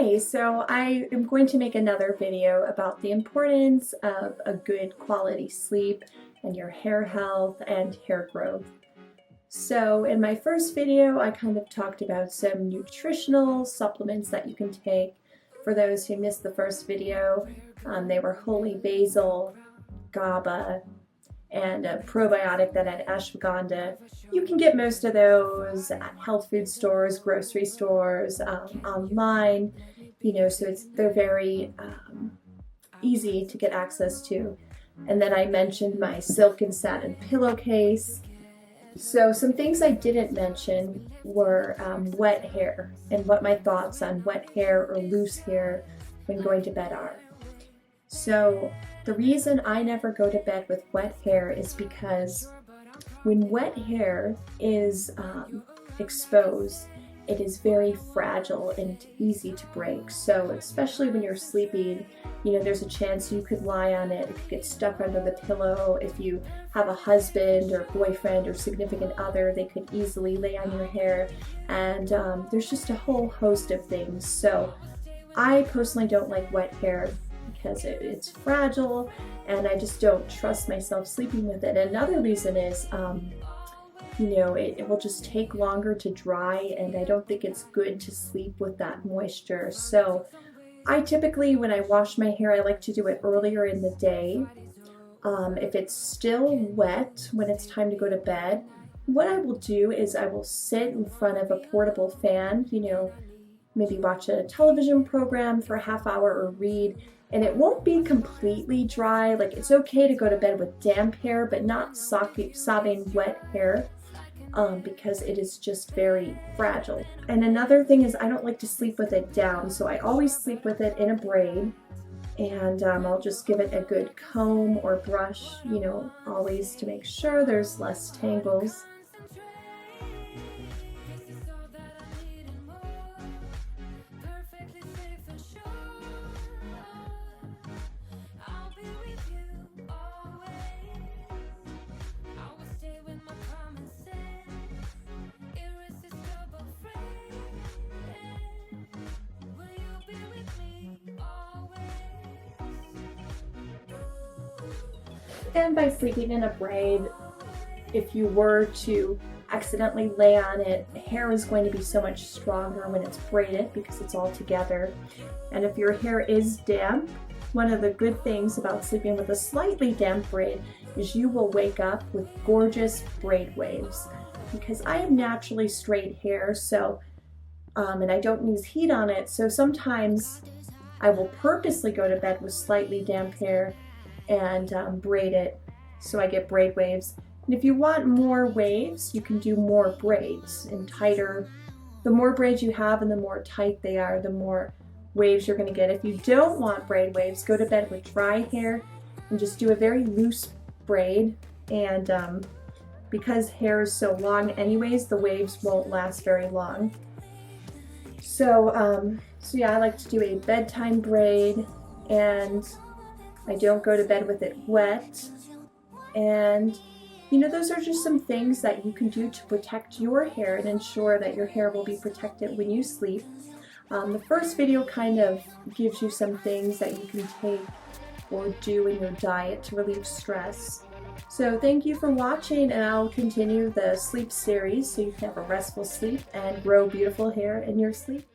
Hey, so I am going to make another video about the importance of a good quality sleep and your hair health and hair growth. So in my first video, I kind of talked about some nutritional supplements that you can take. For those who missed the first video, they were holy basil, GABA, and a probiotic that had ashwagandha. You can get most of those at health food stores, grocery stores, online, so they're very easy to get access to. And then I mentioned my silk and satin pillowcase. So some things I didn't mention were wet hair and what my thoughts on wet hair or loose hair when going to bed are. So the reason I never go to bed with wet hair is because when wet hair is exposed, it is very fragile and easy to break. So especially when you're sleeping, there's a chance you could lie on it, it could get stuck under the pillow. If you have a husband or boyfriend or significant other, they could easily lay on your hair, and there's just a whole host of things. So I personally don't like wet hair because it's fragile, and I just don't trust myself sleeping with it. Another reason is, it will just take longer to dry, and I don't think it's good to sleep with that moisture. So I typically, when I wash my hair, I like to do it earlier in the day. If it's still wet when it's time to go to bed, what I will do is I will sit in front of a portable fan, maybe watch a television program for a half hour or read. And it won't be completely dry. Like, it's okay to go to bed with damp hair, but not sopping wet hair, because it is just very fragile. And another thing is I don't like to sleep with it down, so I always sleep with it in a braid, and I'll just give it a good comb or brush, always to make sure there's less tangles. And by sleeping in a braid, if you were to accidentally lay on it, hair is going to be so much stronger when it's braided because it's all together. And if your hair is damp, one of the good things about sleeping with a slightly damp braid is you will wake up with gorgeous braid waves. Because I have naturally straight hair, so and I don't use heat on it, so sometimes I will purposely go to bed with slightly damp hair and braid it so I get braid waves. And if you want more waves, you can do more braids and tighter. The more braids you have and the more tight they are, the more waves you're going to get. If you don't want braid waves, go to bed with dry hair and just do a very loose braid. And because hair is so long anyways, the waves won't last very long. So yeah, I like to do a bedtime braid, and I don't go to bed with it wet. And those are just some things that you can do to protect your hair and ensure that your hair will be protected when you sleep. The first video kind of gives you some things that you can take or do in your diet to relieve stress. So thank you for watching, and I'll continue the sleep series so you can have a restful sleep and grow beautiful hair in your sleep.